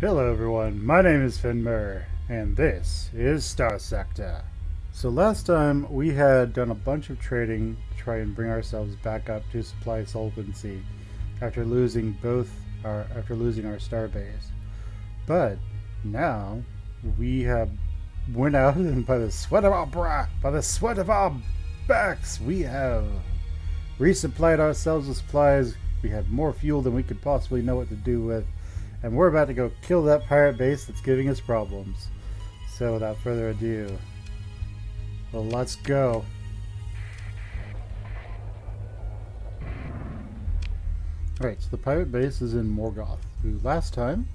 Hello everyone, my name is Fen Plays, and this is Starsector. So last time we had done a bunch of trading to try and bring ourselves back up to supply solvency after losing our star base. But now we have went out and by the sweat of our backs we have resupplied ourselves with supplies. We have more fuel than we could possibly know what to do with. And we're about to go kill that pirate base that's giving us problems. So without further ado, well, let's go. Alright, so the pirate base is in Morgoth, who last time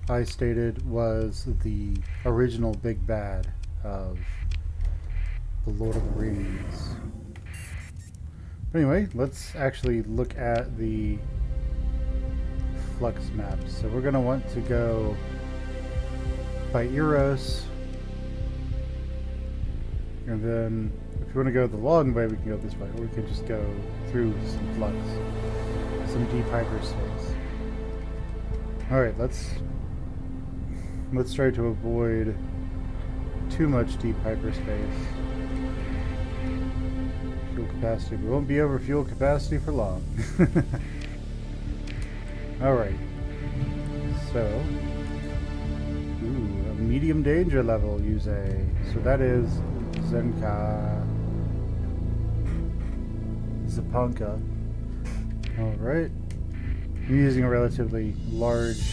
I stated was the original big bad of the Lord of the Rings. But anyway, let's actually look at the flux maps. So we're going to want to go by Eros, and then if you want to go the long way we can go this way, or we can just go through some flux, some deep hyperspace. Alright, let's try to avoid too much deep hyperspace. Fuel capacity, we won't be over fuel capacity for long. Alright, so, a medium danger level, you say. So that is Zenka, Zapanka. Alright, I'm using a relatively large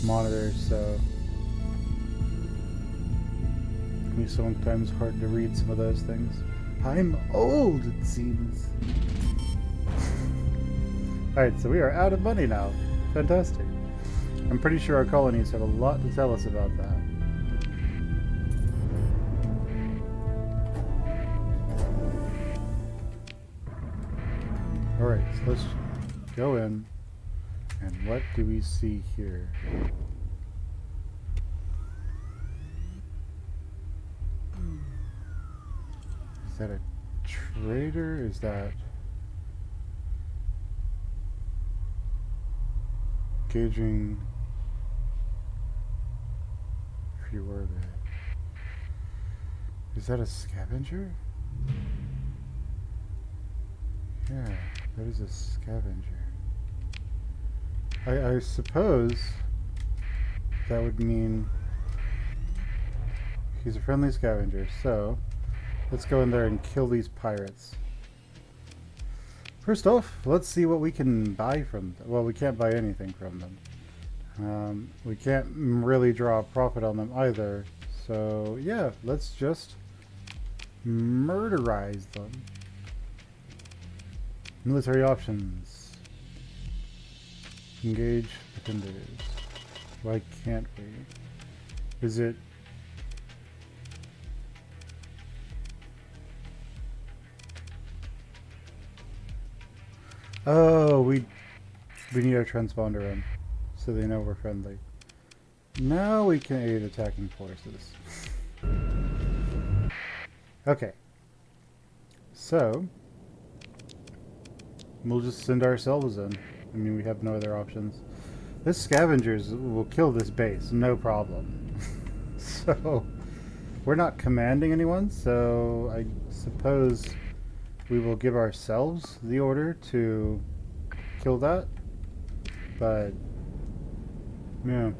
monitor, so it can be sometimes hard to read some of those things. I'm old, it seems. Alright, so we are out of money now. Fantastic. I'm pretty sure our colonies have a lot to tell us about that. Alright, so let's go in. And what do we see here? Is that a trader? Is that gauging if you were there? Is that a scavenger? Yeah, that is a scavenger. I suppose that would mean he's a friendly scavenger, so let's go in there and kill these pirates. First off, let's see what we can buy from them. Well, we can't buy anything from them. We can't really draw a profit on them either. So, yeah, let's just murderize them. Military options. Engage defenders. Why can't we? Is it... Oh, we need our transponder in, so they know we're friendly. Now we can aid attacking forces. Okay. So, we'll just send ourselves in. I mean, we have no other options. This scavengers will kill this base, no problem. So, we're not commanding anyone, so I suppose we will give ourselves the order to kill that, but yeah.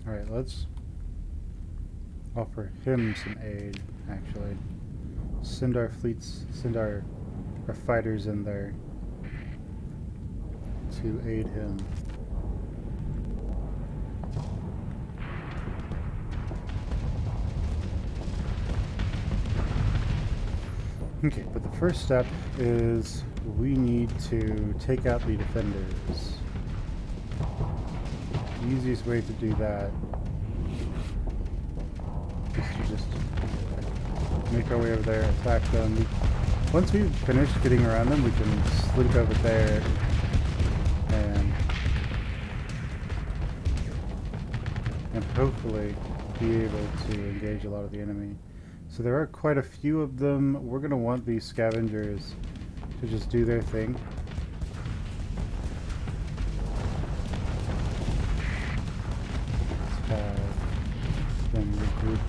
Alright, let's offer him some aid, actually. Send our fleets, send our fighters in there to aid him. Okay, but the first step is we need to take out the defenders. The easiest way to do that is to just make our way over there, attack them. Once we've finished getting around them, we can slink over there and hopefully be able to engage a lot of the enemy. So there are quite a few of them. We're going to want these scavengers to just do their thing. Let's have them regroup.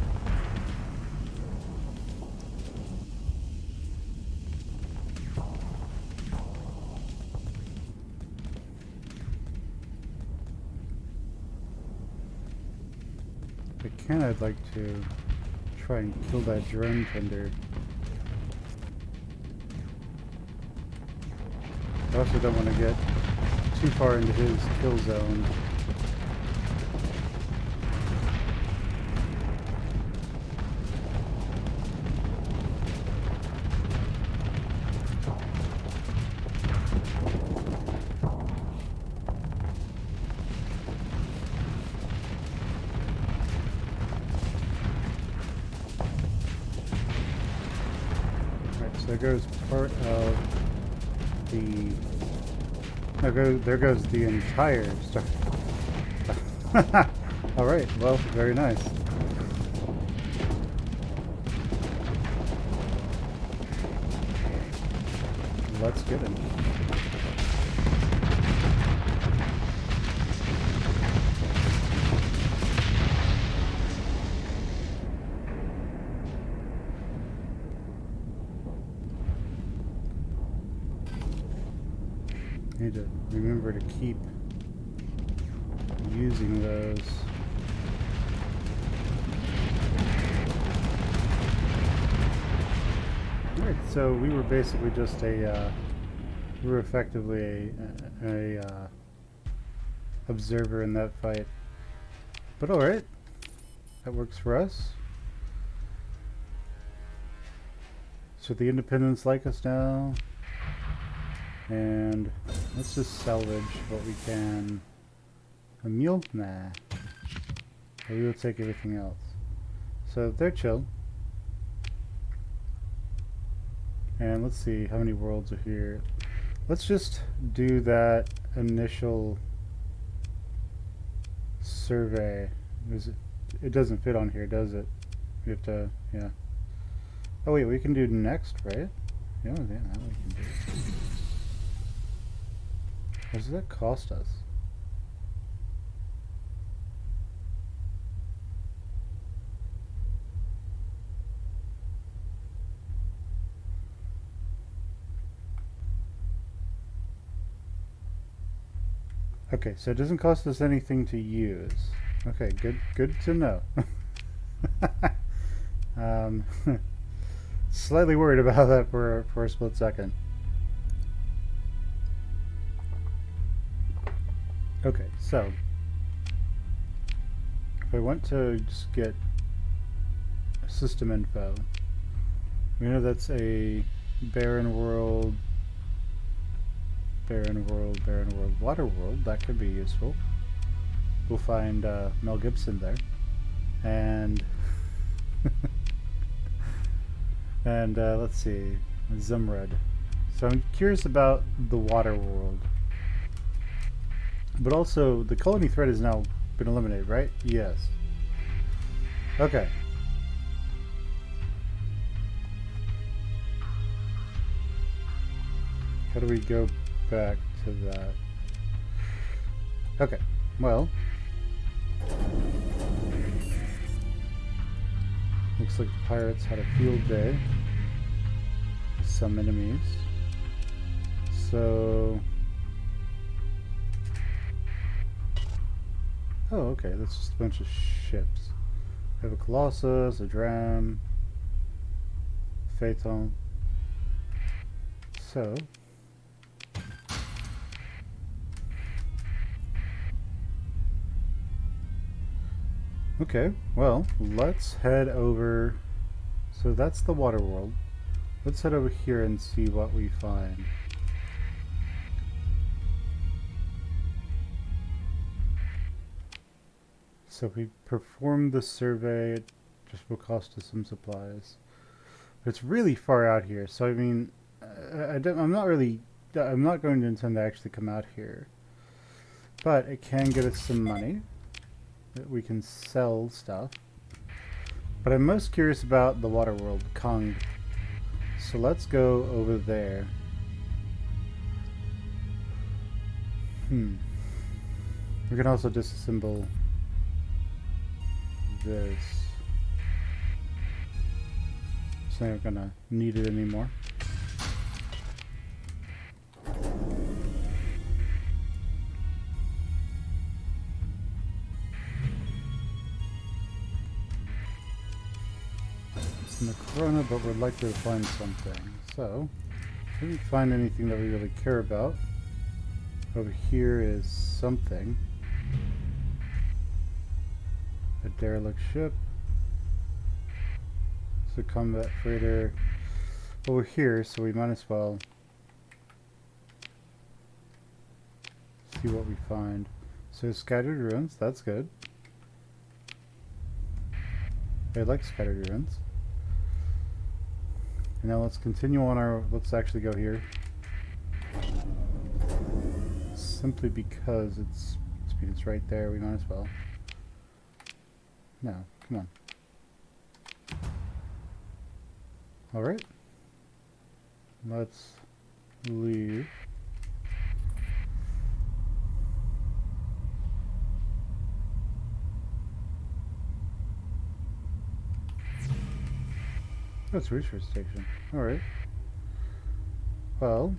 If I can, I'd like to try and kill that drone tender. I also don't want to get too far into his kill zone. Alright, so there goes part of the... there goes the entire Star. Alright, well, very nice. Let's get him. Need to remember to keep using those. Alright, so we were basically just we were effectively a observer in that fight. But alright, that works for us. So the Independents like us now. And let's just salvage what we can. A mule? Nah. We will take everything else. So they're chill. And let's see how many worlds are here. Let's just do that initial survey. It doesn't fit on here, does it? We have to, yeah. Oh wait, we can do next, right? Yeah, that we can do. What does that cost us? Okay, so it doesn't cost us anything to use. Okay, good to know. Slightly worried about that for a split second. Okay, so if I want to just get system info, we know that's a barren world, water world. That could be useful. We'll find Mel Gibson there, and and let's see, Zumrud. So I'm curious about the water world. But also, the colony threat has now been eliminated, right? Yes. Okay. How do we go back to that? Okay, well. Looks like the pirates had a field day with some enemies. So... oh, okay, that's just a bunch of ships. We have a Colossus, a Dram, Phaeton. So... okay, well, let's head over... so that's the water world. Let's head over here and see what we find. So we performed the survey, it just will cost us some supplies. But it's really far out here, so I mean, I'm not going to intend to actually come out here. But it can get us some money, that we can sell stuff. But I'm most curious about the water world, Kong. So let's go over there. We can also disassemble this. So I'm not gonna need it anymore. It's in the corona, but we're likely to find something. So, we didn't find anything that we really care about. Over here is something. A derelict ship. It's a combat freighter over here, so we might as well see what we find. So scattered ruins, that's good. I like scattered ruins. And now let's continue on our, let's actually go here. Simply because it's right there, we might as well. No, come on. Alright. Let's leave. That's research station. Alright. Well,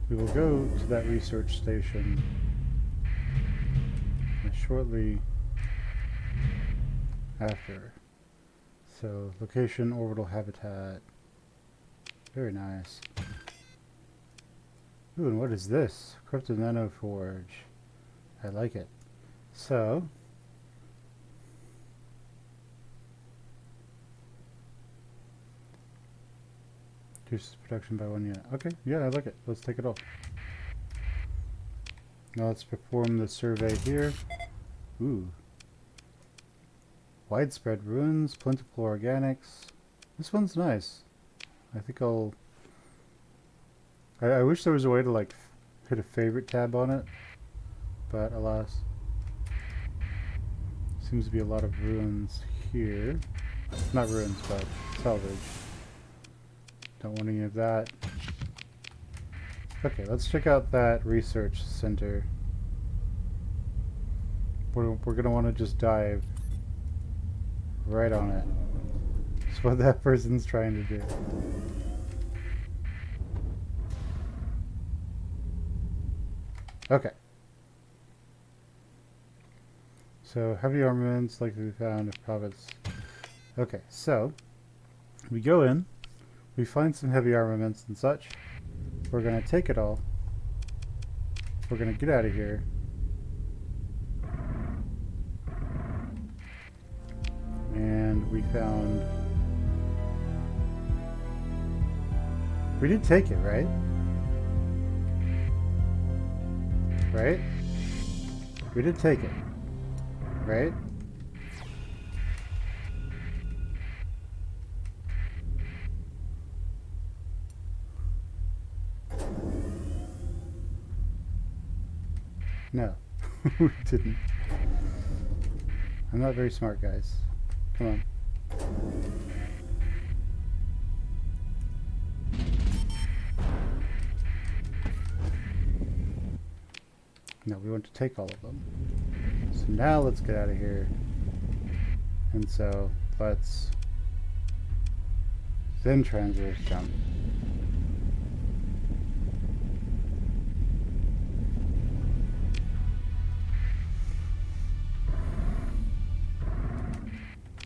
we will go to that research station shortly after. So, location, orbital habitat. Very nice. Ooh, and what is this? Crypto Nano Forge. I like it. So, reduces production by 1 unit. Okay, yeah, I like it. Let's take it off. Now let's perform the survey here. Ooh. Widespread ruins, plentiful organics. This one's nice. I think I'll... I wish there was a way to like hit a favorite tab on it, but alas. Seems to be a lot of ruins here. Not ruins, but salvage. Don't want any of that. Okay, let's check out that research center. We're going to want to just dive right on it. That's what that person's trying to do. Okay. So, heavy armaments likely to be found if profits. Okay, so we go in, we find some heavy armaments and such. We're going to take it all. We're going to get out of here. And we found... We did take it, right? Right? We did take it. Right? No, we didn't. I'm not very smart, guys. Come on. No, we want to take all of them. So now let's get out of here. And so let's then transverse jump.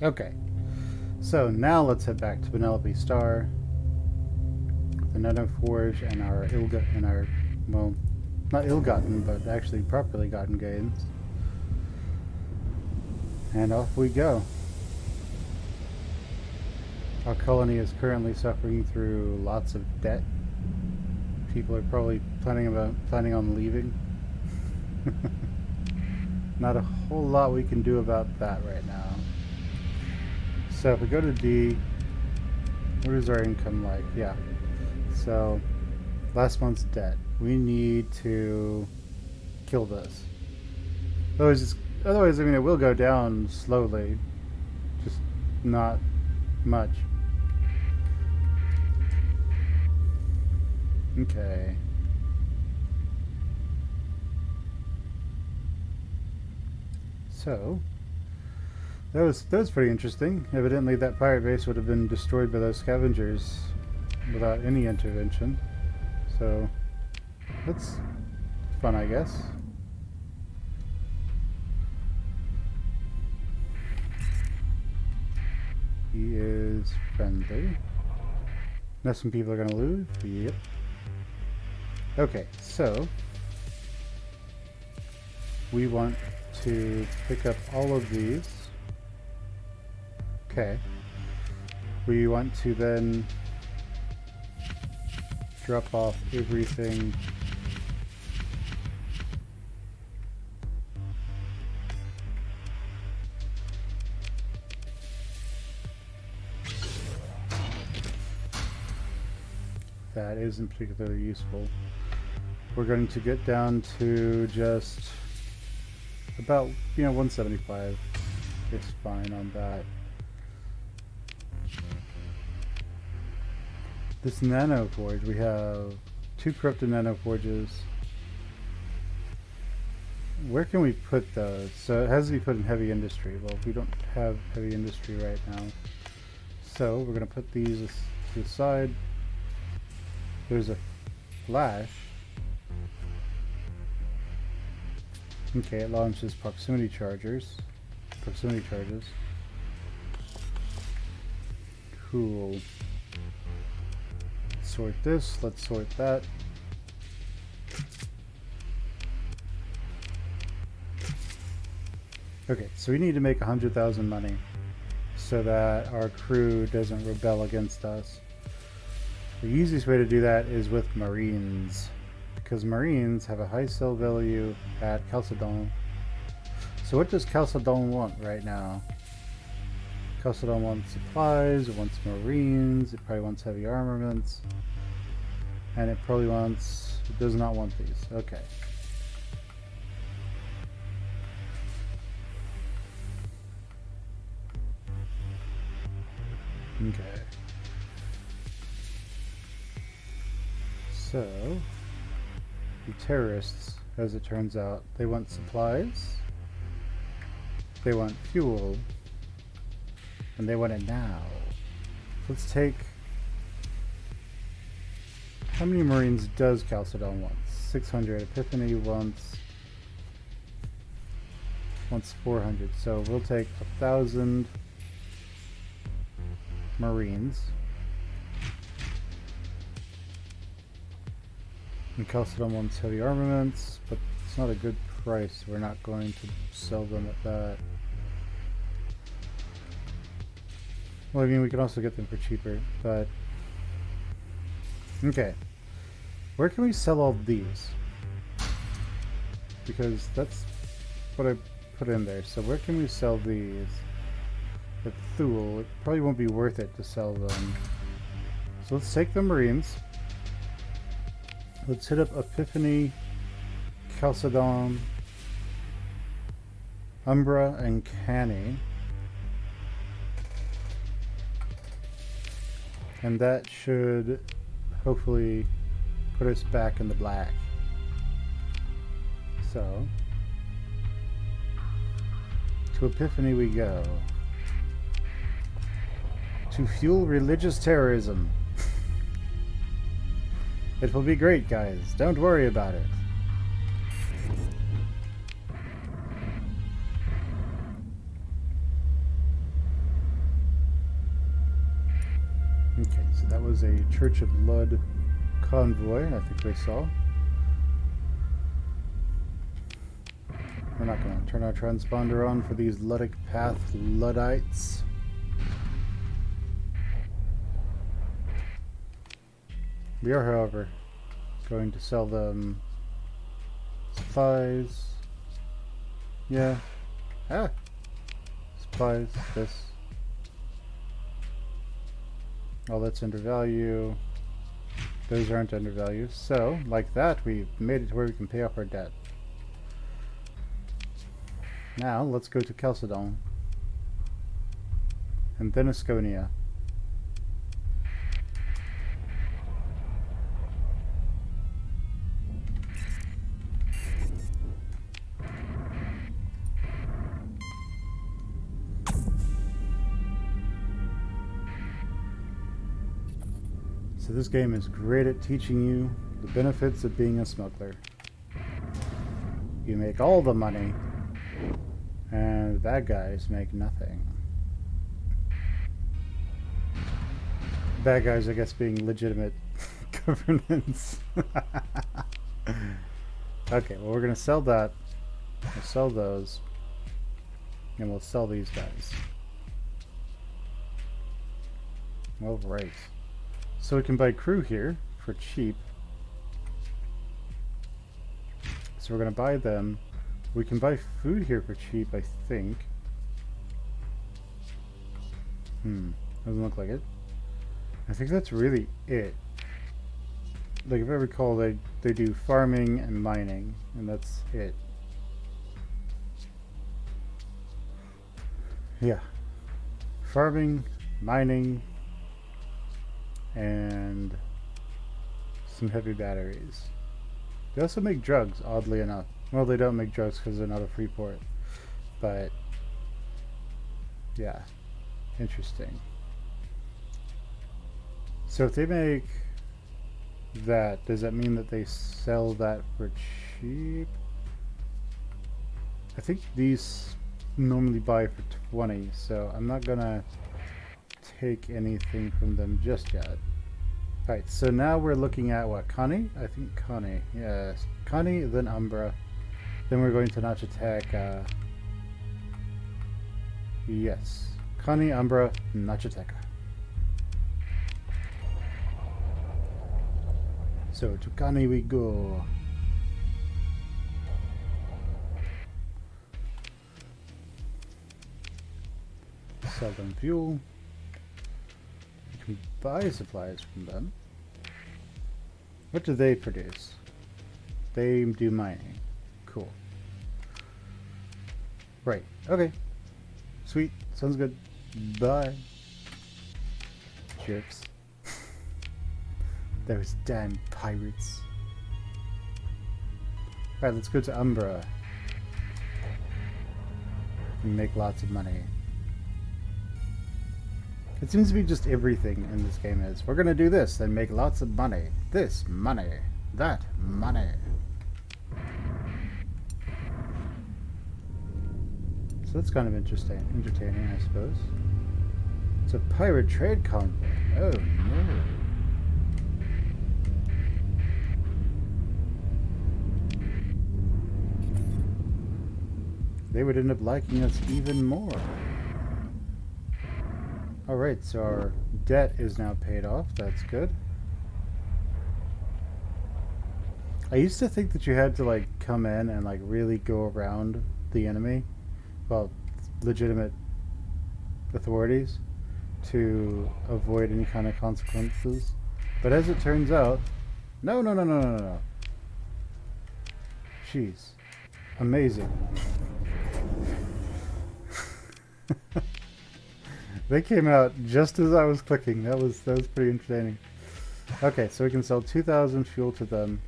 Okay, so now let's head back to Penelope Star, the Nano Forge, and our well, not ill-gotten, but actually properly gotten gains. And off we go. Our colony is currently suffering through lots of debt. People are probably planning on leaving. Not a whole lot we can do about that right now. So if we go to D, what is our income like? Yeah. So last month's debt. We need to kill this. Otherwise, I mean, it will go down slowly. Just not much. Okay. So that was pretty interesting. Evidently that pirate base would have been destroyed by those scavengers without any intervention. So that's fun, I guess. He is friendly. Now some people are gonna lose. Yep. Okay, so we want to pick up all of these. Okay. We want to then drop off everything. That isn't particularly useful. We're going to get down to just about, 175. It's fine on that. This nano forge, we have 2 corrupted nano forges. Where can we put those? So it has to be put in heavy industry. Well, we don't have heavy industry right now. So we're going to put these to the side. There's a flash. Okay, it launches proximity charges. Proximity charges. Cool. Let's sort this. Let's sort that. Okay, so we need to make 100,000 money so that our crew doesn't rebel against us. The easiest way to do that is with Marines, because Marines have a high sell value at Chalcedon. So what does Chalcedon want right now? Chalcedon wants supplies, it wants Marines, it probably wants heavy armaments, and it probably wants, it does not want these. Okay. Okay. So, the terrorists, as it turns out, they want supplies, they want fuel, and they want it now. Let's take... How many Marines does Chalcedon want? 600. Epiphany wants 400. So we'll take 1,000 Marines. And Chalcedon wants heavy armaments, but it's not a good price. We're not going to sell them at that. Well, I mean, we can also get them for cheaper, but... Okay. Where can we sell all these? Because that's what I put in there. So where can we sell these? At Thule, it probably won't be worth it to sell them. So let's take the Marines. Let's hit up Epiphany, Chalcedon, Umbra, and Canny. And that should hopefully put us back in the black. So, to Epiphany we go. To fuel religious terrorism. It will be great, guys. Don't worry about it. Okay, so that was a Church of Lud convoy, I think we saw. We're not going to turn our transponder on for these Ludic Path Luddites. We are, however, going to sell them supplies. Yeah. Ah! Supplies, this. All that's under value. Those aren't under value. So, like that, we've made it to where we can pay off our debt. Now, let's go to Chalcedon. And then Asconia. So this game is great at teaching you the benefits of being a smuggler. You make all the money, and the bad guys make nothing. Bad guys, I guess, being legitimate governance. Okay, well, we're gonna sell that. We'll sell those. And we'll sell these guys. Alright. So we can buy crew here for cheap. So we're gonna buy them. We can buy food here for cheap, I think. Doesn't look like it. I think that's really it. Like, if I recall, they do farming and mining, and that's it. Yeah. Farming, mining, and some heavy batteries. They also make drugs, oddly enough. Well, they don't make drugs because they're not a free port. But, yeah. Interesting. So if they make that, does that mean that they sell that for cheap? I think these normally buy for 20, so I'm not gonna take anything from them just yet. Alright, so now we're looking at what? Connie? I think Connie. Yes. Connie, then Umbra. Then we're going to Nachateka. Yes. Connie, Umbra, Nachateka. So to Connie we go. Sell them fuel. We can buy supplies from them. What do they produce? They do mining. Cool. Right. Okay. Sweet. Sounds good. Bye. Jerks. Those damn pirates. Alright, let's go to Umbra. And make lots of money. It seems to be just everything in this game is, we're gonna do this and make lots of money. This money. That money. So that's kind of entertaining, I suppose. It's a pirate trade convoy. Oh no. They would end up liking us even more. Alright, so our debt is now paid off. That's good. I used to think that you had to, like, come in and, like, really go around the enemy, well, legitimate authorities, to avoid any kind of consequences. But as it turns out, no. Jeez. Amazing. They came out just as I was clicking. That was pretty entertaining. Okay, so we can sell 2,000 fuel to them.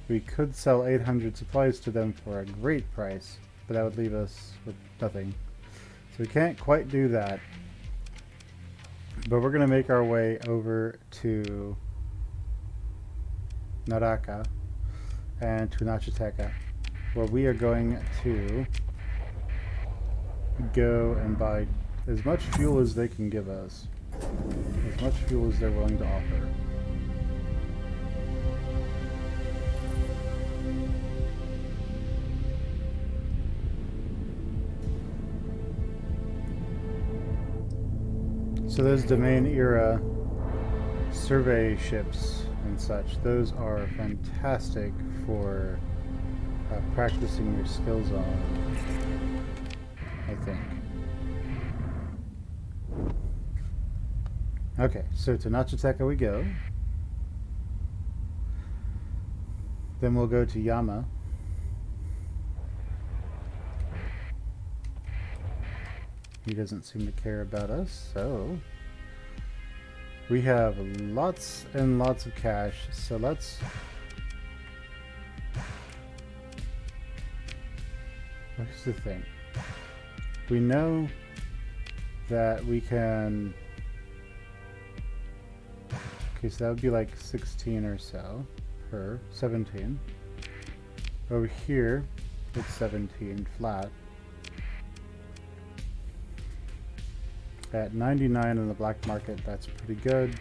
We could sell 800 supplies to them for a great price, but that would leave us with nothing. So we can't quite do that. But we're going to make our way over to Naraka and to Nachateka, where we are going to go and buy as much fuel as they can give us. As much fuel as they're willing to offer. So those domain era survey ships and such, those are fantastic for practicing your skills on, I think. Okay, so to Nachateka we go. Then we'll go to Yama. He doesn't seem to care about us, so we have lots and lots of cash, so let's... What's the thing? We know that we can Okay, so that would be like 16 or so per 17. Over here, it's 17 flat. At 99 in the black market, that's pretty good.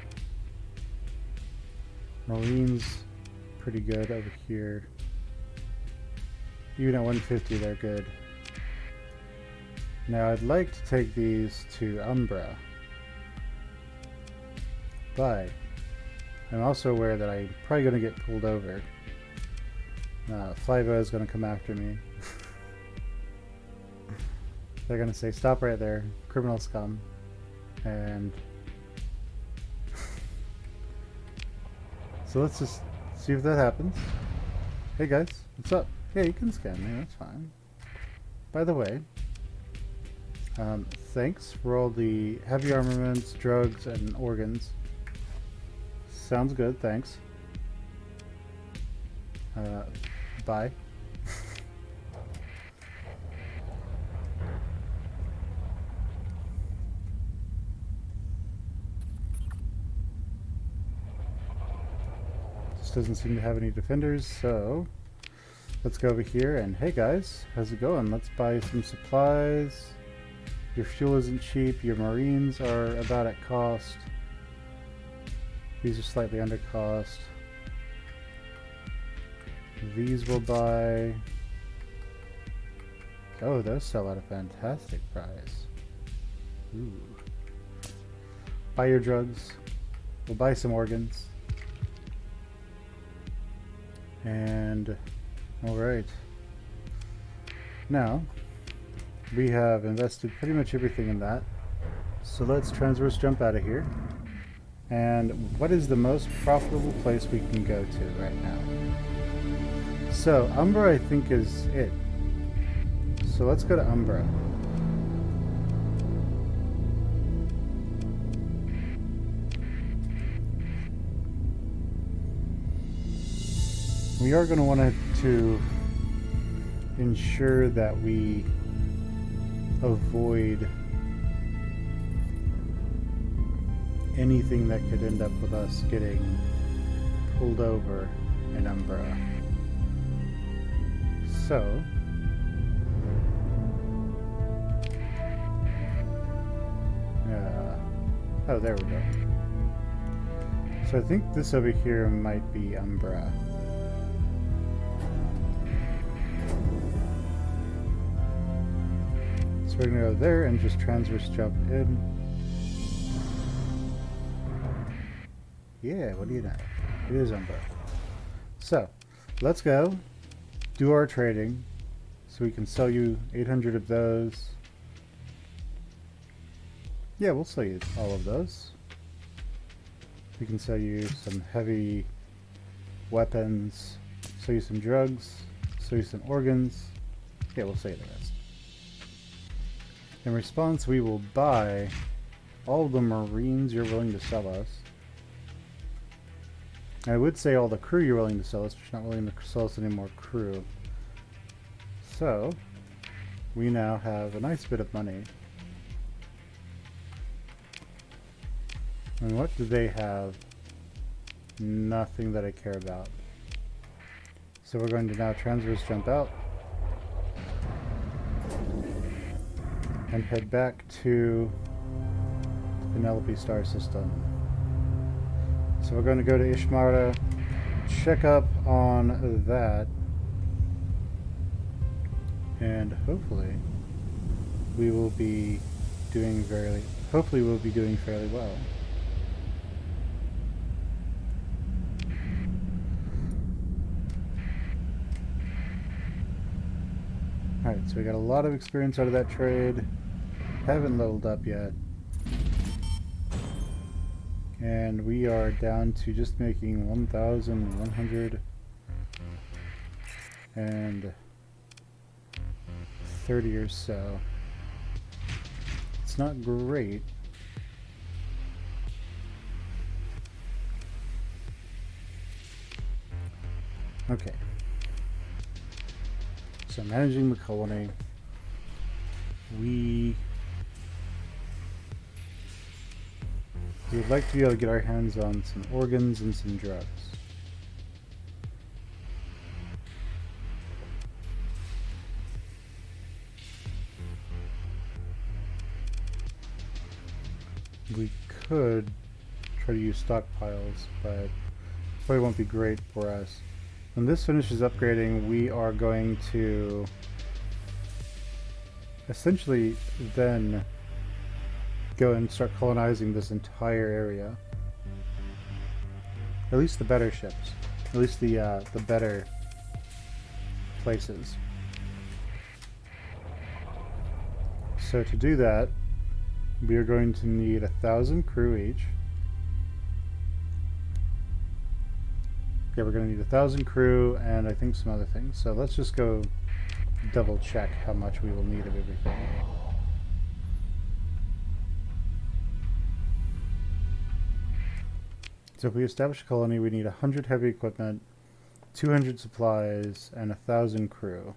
Marines, pretty good over here. Even at 150, they're good. Now I'd like to take these to Umbra, but I'm also aware that I'm probably going to get pulled over. Flybo is going to come after me. They're going to say, stop right there, criminal scum. And so let's just see if that happens. Hey guys, what's up? Yeah, you can scan me, that's fine. By the way, thanks for all the heavy armaments, drugs, and organs. Sounds good, thanks. Bye. Doesn't seem to have any defenders, so let's go over here and hey guys, how's it going? Let's buy some supplies. Your fuel isn't cheap, your marines are about at cost. These are slightly under cost. These we'll buy. Oh, those sell at a fantastic price. Ooh. Buy your drugs. We'll buy some organs. And alright, now we have invested pretty much everything in that, so let's transverse jump out of here. And what is the most profitable place we can go to right now? So Umbra I think is it, so let's go to Umbra. We are going to want to ensure that we avoid anything that could end up with us getting pulled over in Umbra. So, oh, there we go. So I think this over here might be Umbra. So we're going to go there and just transverse jump in. Yeah, what do you know? It is Umbra. So, let's go do our trading so we can sell you 800 of those. Yeah, we'll sell you all of those. We can sell you some heavy weapons, sell you some drugs, sell you some organs. Yeah, we'll sell you the rest. In response, we will buy all the marines you're willing to sell us. I would say all the crew you're willing to sell us, but you're not willing to sell us any more crew. So, we now have a nice bit of money. And what do they have? Nothing that I care about. So we're going to now transverse jump out and head back to the Penelope star system. So we're going to go to Ishmara, check up on that, and hopefully we'll be doing fairly well. Alright, so we got a lot of experience out of that trade. Haven't leveled up yet. And we are down to just making 1,130 or so. It's not great. Okay. So managing the colony. We We would like to be able to get our hands on some organs and some drugs. We could try to use stockpiles, but probably won't be great for us. When this finishes upgrading, we are going to essentially then go and start colonizing this entire area. At least the better ships. At least the better places. So to do that, we are going to need 1,000 crew each. Yeah, we're going to need 1,000 crew and I think some other things. So let's just go double check how much we will need of everything. So if we establish a colony, we need 100 heavy equipment, 200 supplies, and 1,000 crew.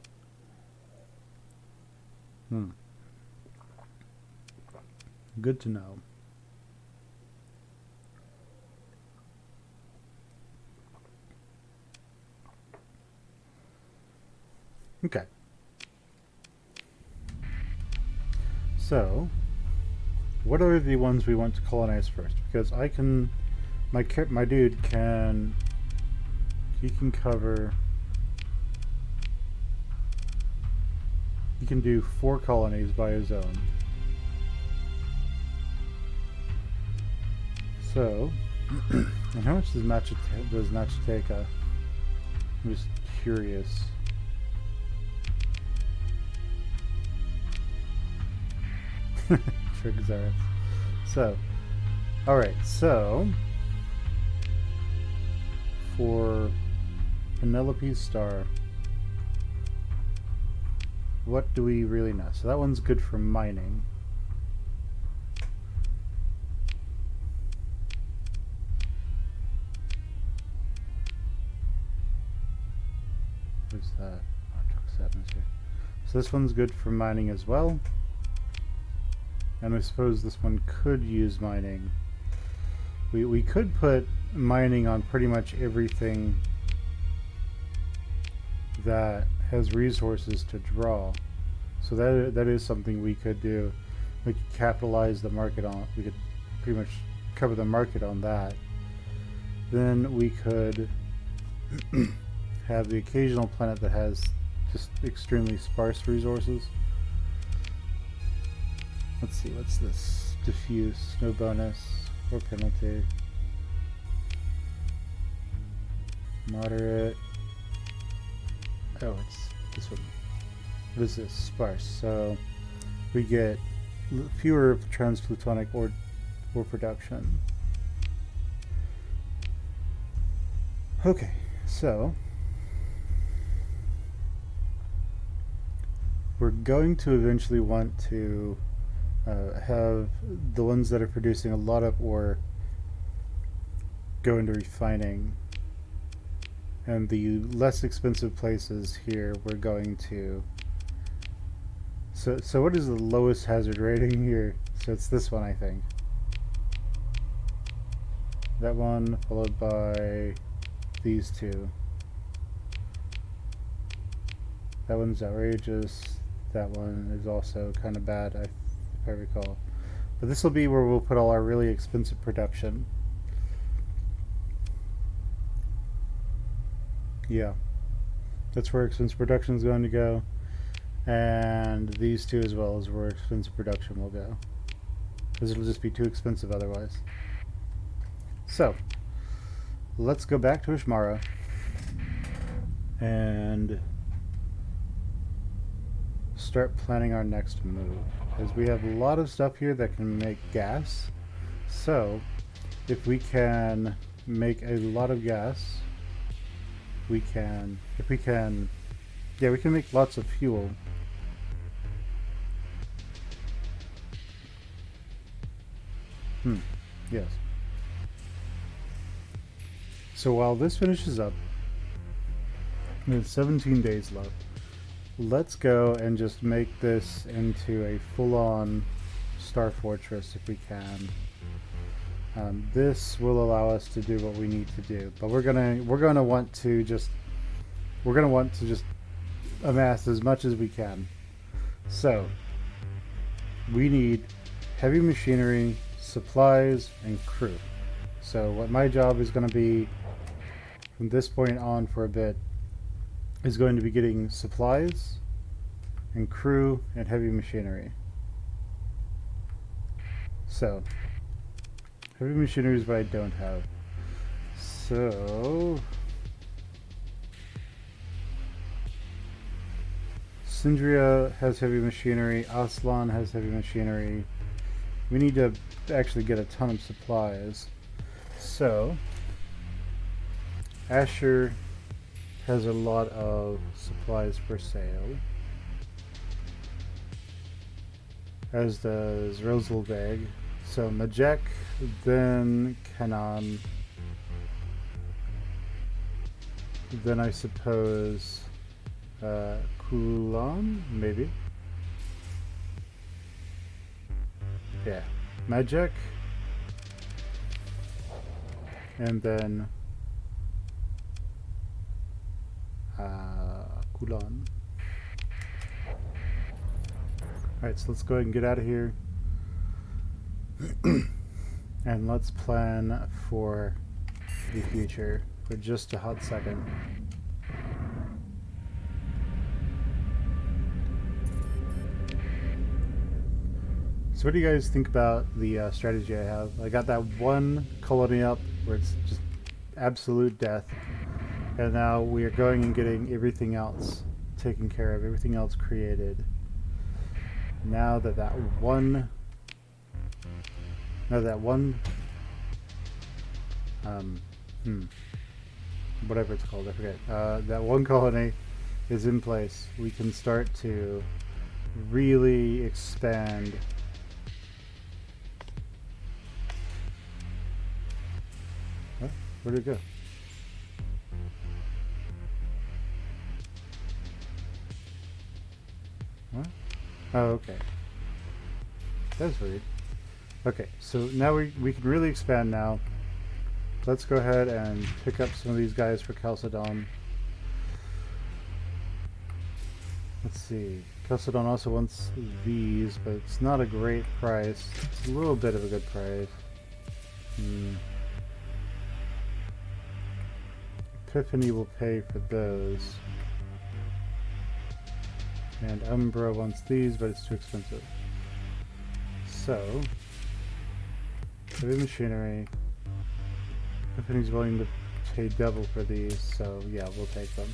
Good to know. Okay. So, what are the ones we want to colonize first? Because I can, my dude can, he can cover, he can do 4 colonies by his own. So, and how much does Nachiteka? I'm just curious. Trigzareth. So, alright, so for Penelope's star, what do we really know? So that one's good for mining. What's that? Oh, atmosphere. So this one's good for mining as well. And I suppose this one could use mining. We could put mining on pretty much everything that has resources to draw. So that is something we could do. We could capitalize the market on. We could pretty much cover the market on that. Then we could have the occasional planet that has just extremely sparse resources. Let's see, what's this? Diffuse, no bonus, or penalty. Moderate. Oh, it's this one. What is this? Sparse. So we get fewer transplutonic ore production. Okay, so we're going to eventually want to have the ones that are producing a lot of ore go into refining, and the less expensive places here we're going to. So what is the lowest hazard rating here? So it's this one, I think. That one followed by these two. That one's outrageous. That one is also kind of bad, if I recall. But this will be where we'll put all our really expensive production. Yeah. That's where expensive production is going to go. And these two as well is where expensive production will go. Because it'll just be too expensive otherwise. So, let's go back to Ishmara. And start planning our next move, because we have a lot of stuff here that can make gas. So if we can make a lot of gas, we can make lots of fuel. Yes. So while this finishes up, there's 17 days left. Let's go and just make this into a full-on Star Fortress if we can. This will allow us to do what we need to do, but we're gonna want to just amass as much as we can. So we need heavy machinery, supplies, and crew. So what my job is going to be from this point on for a bit is going to be getting supplies and crew and heavy machinery. So heavy machinery is what I don't have. So Sindria has heavy machinery, Aslan has heavy machinery. We need to actually get a ton of supplies. So Asher has a lot of supplies for sale, as does Roselbeg. So Majek, then Kanan, then I suppose Kulan, maybe. Yeah, Majek, and then Kulan. Alright, so let's go ahead and get out of here. And let's plan for the future for just a hot second. So what do you guys think about the strategy I have? I got that one colony up where it's just absolute death, and now we are going and getting everything else taken care of, everything else created. Now that one whatever it's called, I forget, that one colony is in place, we can start to really expand. Huh? Where'd it go? What? Oh, okay. That's weird. Okay, so now we can really expand now. Let's go ahead and pick up some of these guys for Chalcedon. Let's see. Chalcedon also wants these, but it's not a great price. It's a little bit of a good price. Epiphany will pay for those. And Umbra wants these, but it's too expensive. So, heavy machinery. Epiphany's willing to pay double for these, so yeah, we'll take them.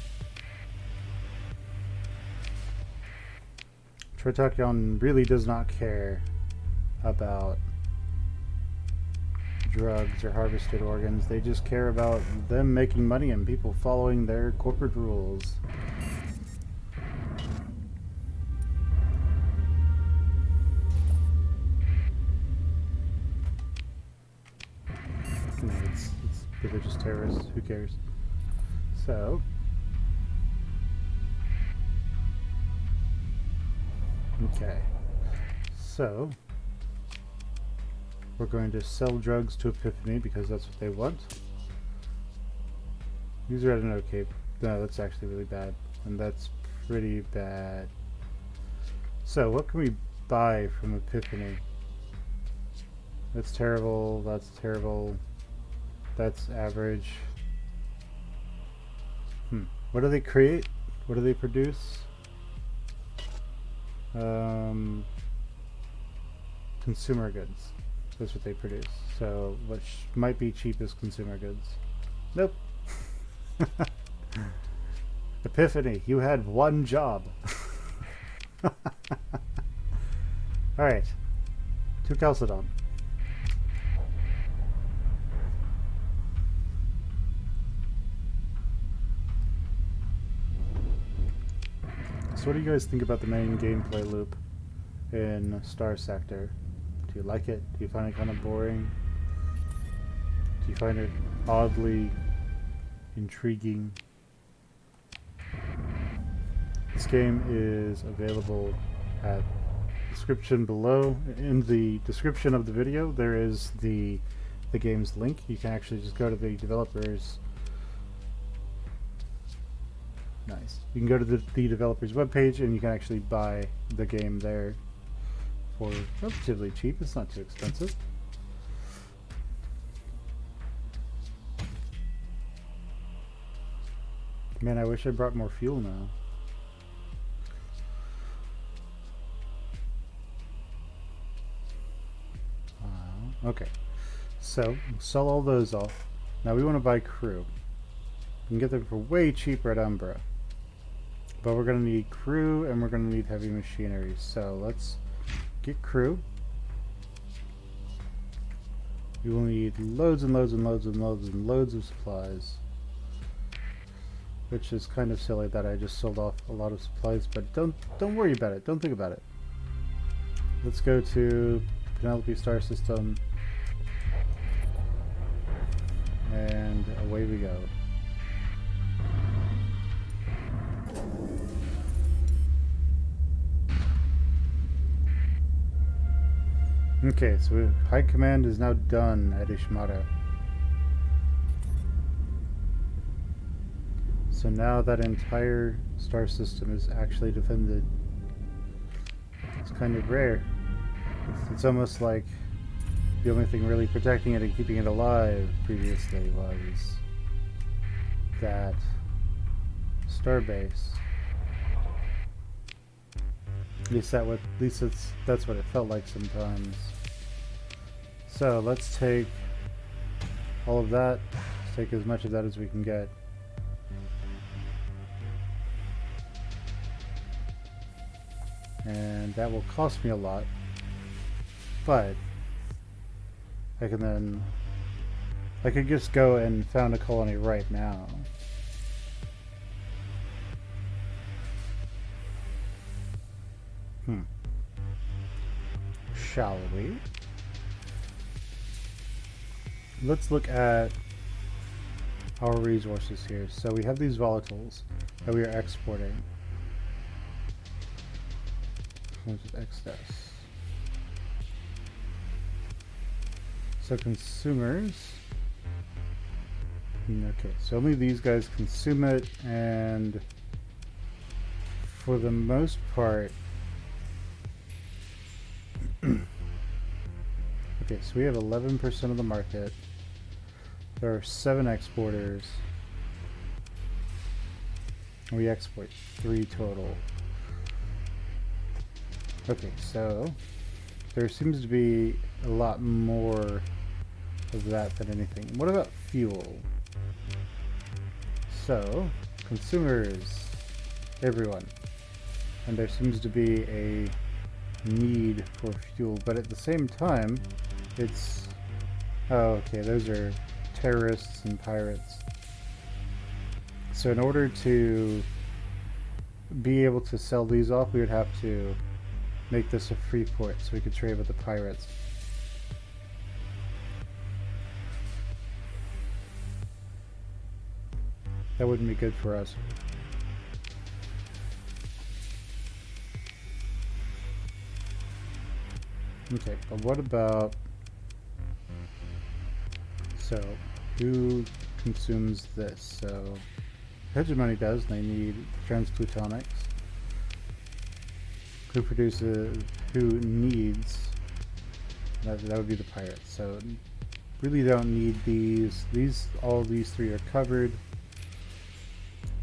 Tritakion really does not care about drugs or harvested organs. They just care about them making money and people following their corporate rules. No, it's religious terrorists. Who cares? So, okay. So, we're going to sell drugs to Epiphany because that's what they want. These are at an okay. No, that's actually really bad. And that's pretty bad. So, what can we buy from Epiphany? That's terrible. That's terrible. That's average. What do they create? What do they produce? Consumer goods. That's what they produce. So, what might be cheap is consumer goods. Nope. Epiphany, you had one job. Alright. To Chalcedon. So what do you guys think about the main gameplay loop in Starsector? Do you like it? Do you find it kind of boring? Do you find it oddly intriguing? This game is available at the description below. In the description of the video, there is the the game's link, you can actually just go to the developers. Nice. You can go to the developer's webpage and you can actually buy the game there for relatively cheap. It's not too expensive. Man, I wish I brought more fuel now. Okay, so sell all those off. Now we want to buy crew. We can get them for way cheaper at Umbra. But we're going to need crew and we're going to need heavy machinery. So let's get crew. We will need loads and loads and loads and loads and loads of supplies. Which is kind of silly that I just sold off a lot of supplies, but don't worry about it. Don't think about it. Let's go to Penelope Star System. And away we go. Okay, so High Command is now done at Ishmara. So now that entire star system is actually defended. It's kind of rare. It's almost like the only thing really protecting it and keeping it alive previously was that starbase. At least that's what it felt like sometimes. So let's take all of that. Let's take as much of that as we can get. And that will cost me a lot, but I could just go and found a colony right now. Shall we? Let's look at our resources here. So we have these volatiles that we are exporting. Which is excess. So consumers. Okay, so only these guys consume it, and for the most part. Okay, so we have 11% of the market. There are 7 exporters. We export 3 total. Okay, so there seems to be a lot more of that than anything. What about fuel? So, consumers, everyone. And there seems to be a need for fuel, but at the same time, it's... Oh, okay, those are terrorists and pirates. So in order to be able to sell these off, we would have to make this a free port so we could trade with the pirates. That wouldn't be good for us. Okay, but what about... So, who consumes this? So, Hegemony does, they need transplutonics. Who produces... Who needs... That would be the pirates. So, really don't need these. All these 3 are covered.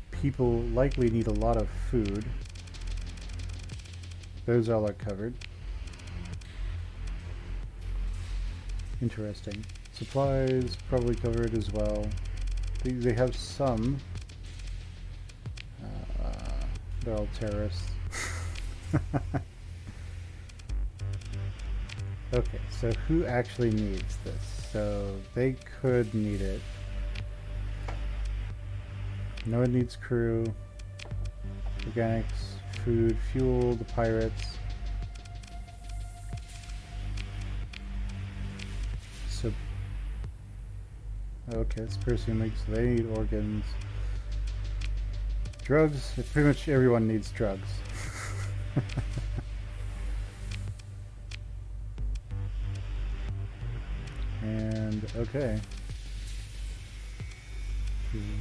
People likely need a lot of food. Those all are covered. Interesting. Supplies probably covered as well. They have some. They're all terrorists. Okay, so who actually needs this? So they could need it. No one needs crew, organics, food, fuel, the pirates. So, okay, it's presuming so they need organs. Drugs, pretty much everyone needs drugs. And Okay.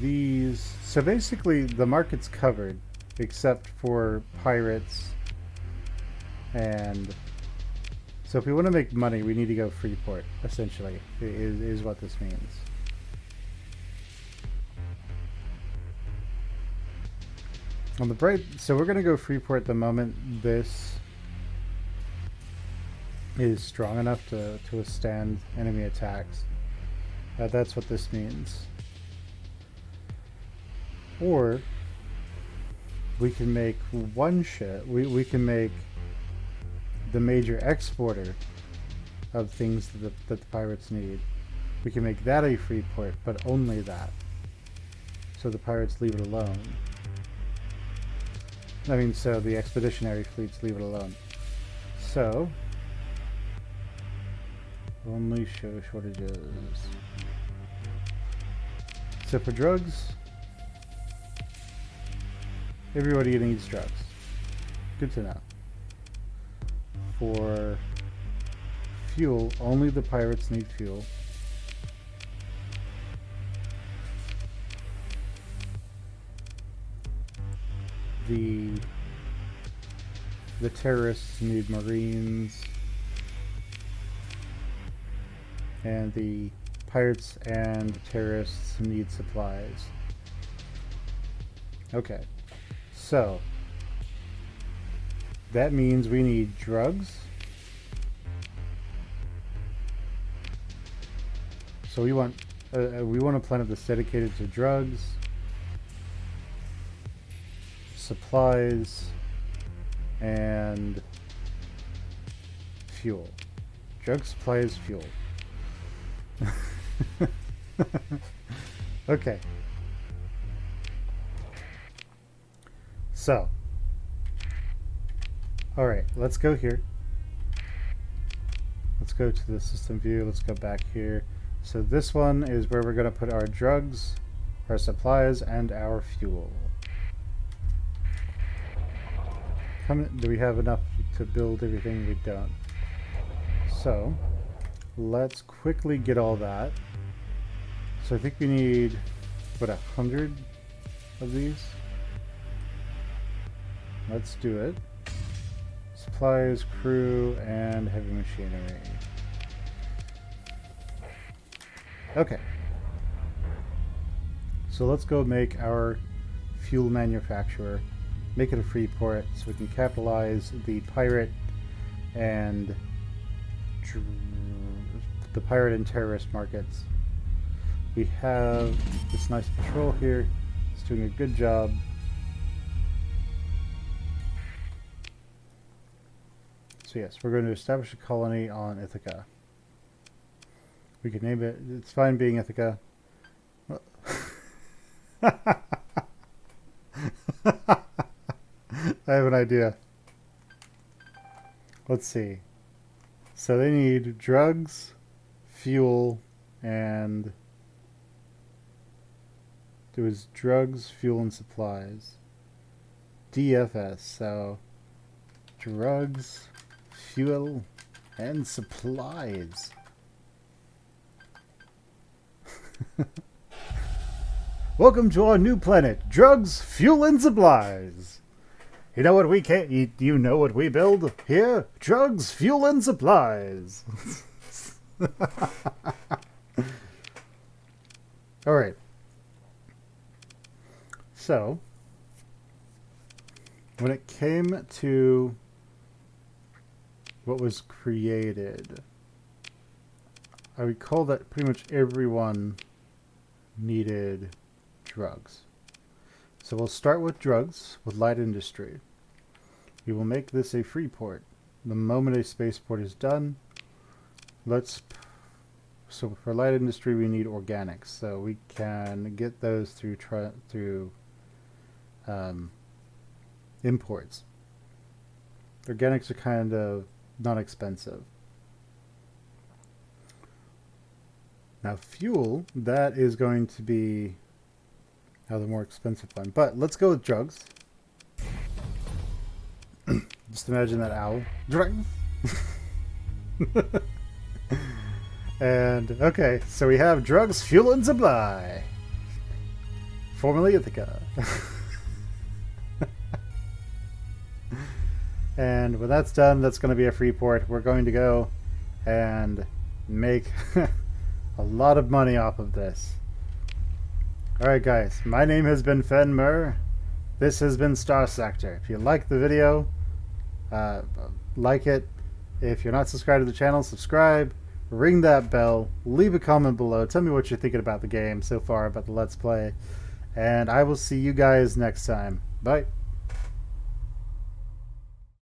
These... So basically, the market's covered, except for pirates and... So if we want to make money, we need to go Freeport, essentially, is what this means. On the bright... So we're going to go Freeport the moment this is strong enough to withstand enemy attacks. That's what this means. Or we can make one ship. We can make the major exporter of things that the pirates need. We can make that a free port, but only that. So the pirates leave it alone. I mean, so the expeditionary fleets leave it alone. So, only show shortages. So for drugs, everybody needs drugs. Good to know. For fuel, only the pirates need fuel. The terrorists need marines, and the pirates and terrorists need supplies. Okay, so that means we need drugs. So we want a planet that's dedicated to drugs, supplies, and fuel. Drug, supplies, fuel. Okay. So, alright, let's go here. Let's go to the system view. Let's go back here. So this one is where we're going to put our drugs, our supplies, and our fuel. Do we have enough to build everything? We don't. So, let's quickly get all that. So I think we need, what, 100 of these? Let's do it. Supplies, crew, and heavy machinery. Okay. So let's go make our fuel manufacturer. Make it a free port so we can capitalize the pirate and terrorist markets. We have this nice patrol here. It's doing a good job. So yes, we're going to establish a colony on Ithaca. We can name it. It's fine being Ithaca. I have an idea. Let's see. So they need drugs, fuel, and there was drugs, fuel, and supplies. DFS. So drugs, fuel, and supplies. Welcome to our new planet. Drugs, fuel, and supplies. You know what we can? You know what we build here? Drugs, fuel, and supplies. All right. So, when it came to what was created, I recall that pretty much everyone needed drugs. So we'll start with drugs, with light industry. We will make this a free port. The moment a spaceport is done, so for light industry we need organics. So we can get those through imports. Organics are kind of not expensive. Now fuel, that is going to be the more expensive one. But let's go with drugs. Just imagine that owl. Drugs! And, okay, so we have drugs, fuel, and supply. Formerly Ithaca. And when that's done, that's going to be a free port. We're going to go and make a lot of money off of this. Alright guys, my name has been Fen Plays. This has been Starsector. If you like the video, like it. If you're not subscribed to the channel, subscribe. Ring that bell. Leave a comment below. Tell me what you're thinking about the game so far, about the Let's Play. And I will see you guys next time. Bye.